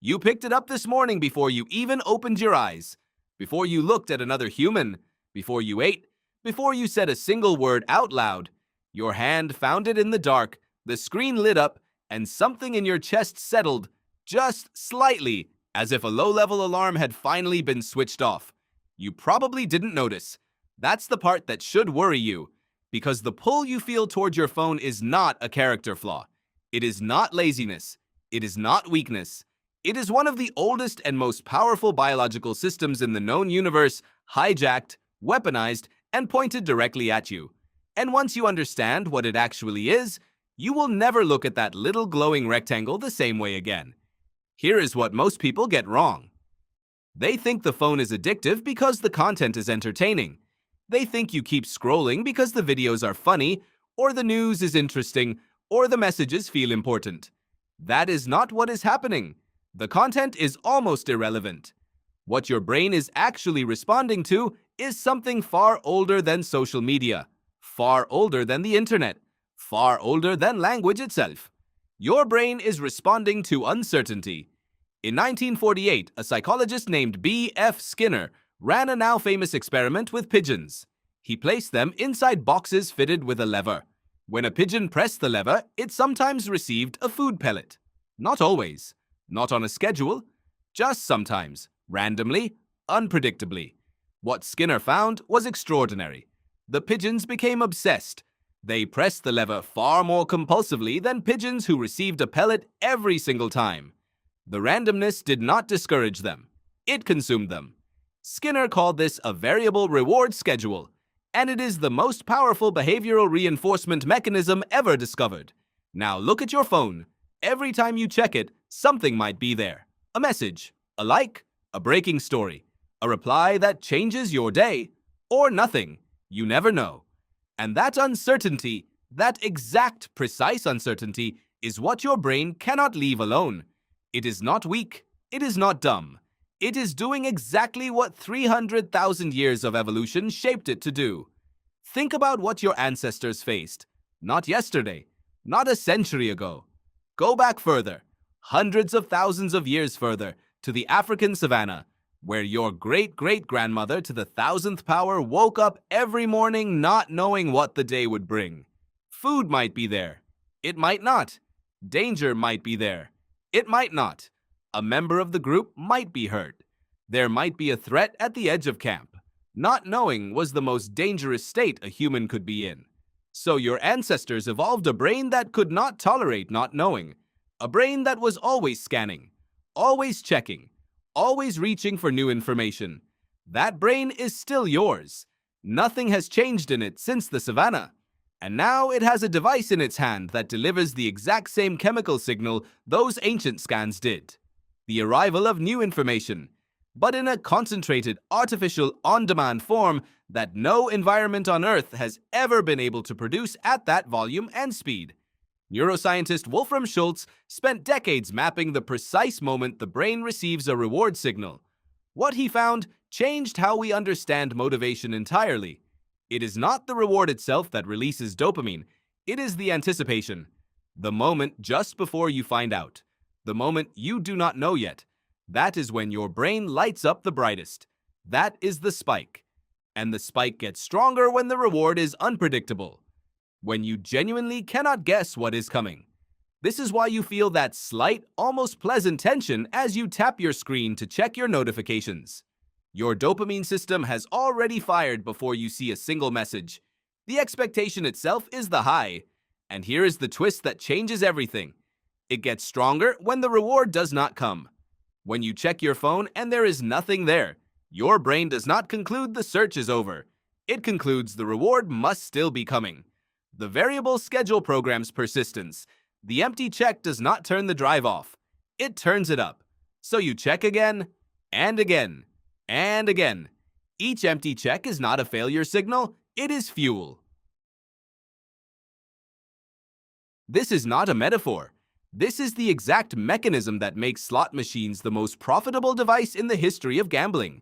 You picked it up this morning before you even opened your eyes, before you looked at another human, before you ate, before you said a single word out loud. Your hand found it in the dark, the screen lit up, and something in your chest settled, just slightly, as if a low-level alarm had finally been switched off. You probably didn't notice. That's the part that should worry you, because the pull you feel toward your phone is not a character flaw. It is not laziness. It is not weakness. It is one of the oldest and most powerful biological systems in the known universe, hijacked, weaponized, and pointed directly at you. And once you understand what it actually is, you will never look at that little glowing rectangle the same way again. Here is what most people get wrong. They think the phone is addictive because the content is entertaining. They think you keep scrolling because the videos are funny, or the news is interesting, or the messages feel important. That is not what is happening. The content is almost irrelevant. What your brain is actually responding to is something far older than social media, far older than the internet, far older than language itself. Your brain is responding to uncertainty. In 1948, a psychologist named B.F. Skinner ran a now famous experiment with pigeons. He placed them inside boxes fitted with a lever. When a pigeon pressed the lever, it sometimes received a food pellet. Not always. Not on a schedule, just sometimes, randomly, unpredictably. What Skinner found was extraordinary. The pigeons became obsessed. They pressed the lever far more compulsively than pigeons who received a pellet every single time. The randomness did not discourage them. It consumed them. Skinner called this a variable reward schedule, and it is the most powerful behavioral reinforcement mechanism ever discovered. Now look at your phone. Every time you check it, something might be there. A message, a like, a breaking story, a reply that changes your day, or nothing. You never know. And that uncertainty, that exact, precise uncertainty, is what your brain cannot leave alone. It is not weak. It is not dumb. It is doing exactly what 300,000 years of evolution shaped it to do. Think about what your ancestors faced. Not yesterday. Not a century ago. Go back further, hundreds of thousands of years further, to the African savannah, where your great-great-grandmother to the 1,000th power woke up every morning not knowing what the day would bring. Food might be there. It might not. Danger might be there. It might not. A member of the group might be hurt. There might be a threat at the edge of camp. Not knowing was the most dangerous state a human could be in. So your ancestors evolved a brain that could not tolerate not knowing. A brain that was always scanning, always checking, always reaching for new information. That brain is still yours. Nothing has changed in it since the savannah. And now it has a device in its hand that delivers the exact same chemical signal those ancient scans did. The arrival of new information, but in a concentrated, artificial, on-demand form that no environment on Earth has ever been able to produce at that volume and speed. Neuroscientist Wolfram Schultz spent decades mapping the precise moment the brain receives a reward signal. What he found changed how we understand motivation entirely. It is not the reward itself that releases dopamine. It is the anticipation. The moment just before you find out. The moment you do not know yet. That is when your brain lights up the brightest. That is the spike. And the spike gets stronger when the reward is unpredictable. When you genuinely cannot guess what is coming. This is why you feel that slight, almost pleasant tension as you tap your screen to check your notifications. Your dopamine system has already fired before you see a single message. The expectation itself is the high. And here is the twist that changes everything. It gets stronger when the reward does not come. When you check your phone and there is nothing there, your brain does not conclude the search is over. It concludes the reward must still be coming. The variable schedule programs persistence. The empty check does not turn the drive off. It turns it up. So you check again, and again, and again. Each empty check is not a failure signal, it is fuel. This is not a metaphor. This is the exact mechanism that makes slot machines the most profitable device in the history of gambling.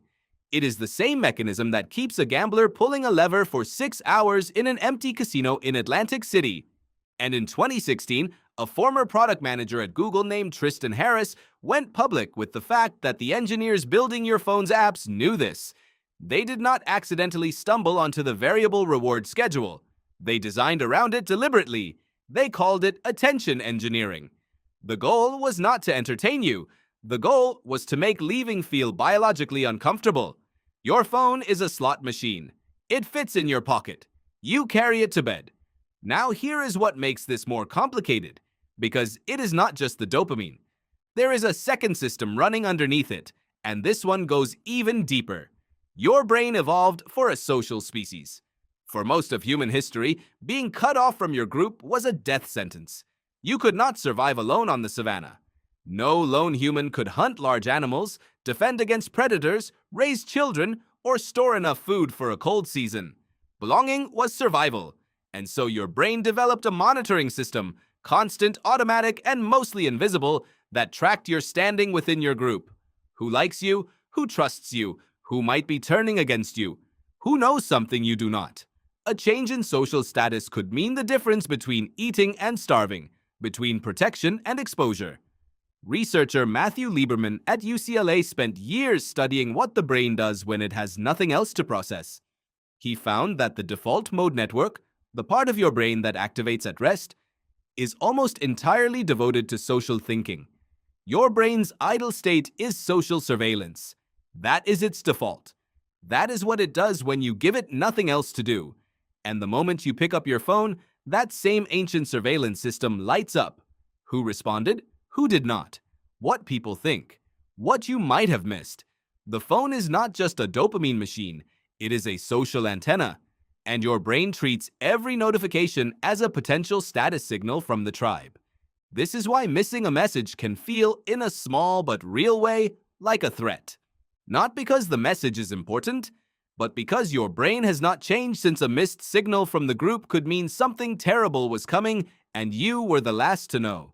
It is the same mechanism that keeps a gambler pulling a lever for 6 hours in an empty casino in Atlantic City. And in 2016, A former product manager at Google named Tristan Harris went public with the fact that the engineers building your phone's apps knew this. They did not accidentally stumble onto the variable reward schedule. They designed around it deliberately. They called it attention engineering. The goal was not to entertain you. The goal was to make leaving feel biologically uncomfortable. Your phone is a slot machine. It fits in your pocket. You carry it to bed. Now here is what makes this more complicated, because it is not just the dopamine. There is a second system running underneath it, and this one goes even deeper. Your brain evolved for a social species. For most of human history, being cut off from your group was a death sentence. You could not survive alone on the savannah. No lone human could hunt large animals, defend against predators, raise children, or store enough food for a cold season. Belonging was survival, and so your brain developed a monitoring system, constant, automatic, and mostly invisible, that tracked your standing within your group. Who likes you? Who trusts you? Who might be turning against you? Who knows something you do not? A change in social status could mean the difference between eating and starving, between protection and exposure. Researcher Matthew Lieberman at UCLA spent years studying what the brain does when it has nothing else to process. He found that the default mode network, the part of your brain that activates at rest, is almost entirely devoted to social thinking. Your brain's idle state is social surveillance. That is its default. That is what it does when you give it nothing else to do. And the moment you pick up your phone, that same ancient surveillance system lights up. Who responded? Who did not? What people think? What you might have missed? The phone is not just a dopamine machine, it is a social antenna. And your brain treats every notification as a potential status signal from the tribe. This is why missing a message can feel, in a small but real way, like a threat. Not because the message is important, but because your brain has not changed since a missed signal from the group could mean something terrible was coming and you were the last to know.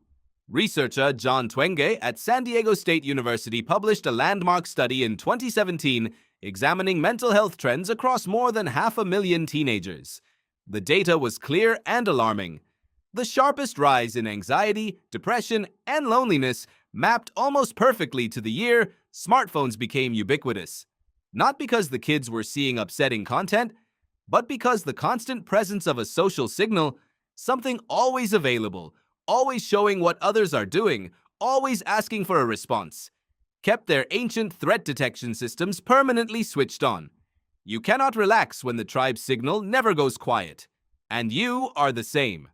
Researcher John Twenge at San Diego State University published a landmark study in 2017 examining mental health trends across more than 500,000 teenagers. The data was clear and alarming. The sharpest rise in anxiety, depression, and loneliness mapped almost perfectly to the year smartphones became ubiquitous. Not because the kids were seeing upsetting content, but because the constant presence of a social signal, something always available, always showing what others are doing, always asking for a response, kept their ancient threat detection systems permanently switched on. You cannot relax when the tribe's signal never goes quiet. And you are the same.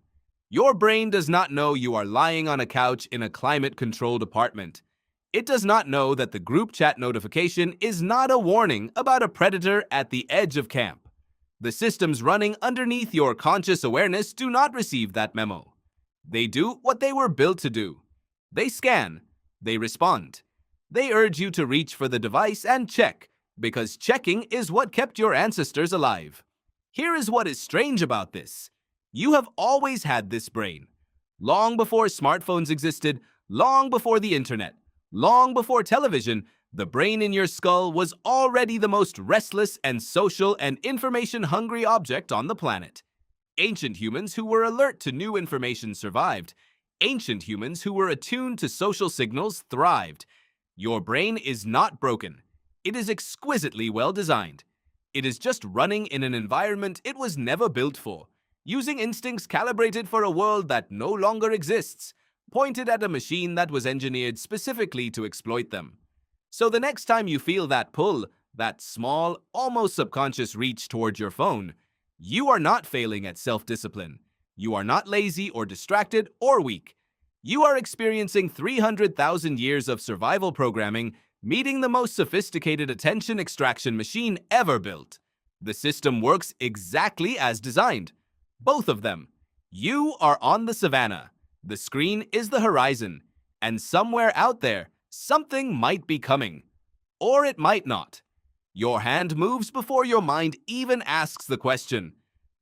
Your brain does not know you are lying on a couch in a climate-controlled apartment. It does not know that the group chat notification is not a warning about a predator at the edge of camp. The systems running underneath your conscious awareness do not receive that memo. They do what they were built to do. They scan. They respond. They urge you to reach for the device and check, because checking is what kept your ancestors alive. Here is what is strange about this. You have always had this brain. Long before smartphones existed, long before the internet, long before television, the brain in your skull was already the most restless and social and information-hungry object on the planet. Ancient humans who were alert to new information survived. Ancient humans who were attuned to social signals thrived. Your brain is not broken. It is exquisitely well designed. It is just running in an environment it was never built for, using instincts calibrated for a world that no longer exists, pointed at a machine that was engineered specifically to exploit them. So the next time you feel that pull, that small, almost subconscious reach toward your phone, you are not failing at self-discipline. You are not lazy or distracted or weak. You are experiencing 300,000 years of survival programming, meeting the most sophisticated attention extraction machine ever built. The system works exactly as designed. Both of them. You are on the savannah. The screen is the horizon. And somewhere out there, something might be coming. Or it might not. Your hand moves before your mind even asks the question.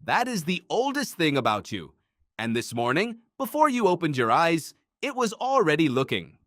That is the oldest thing about you. And this morning, before you opened your eyes, it was already looking.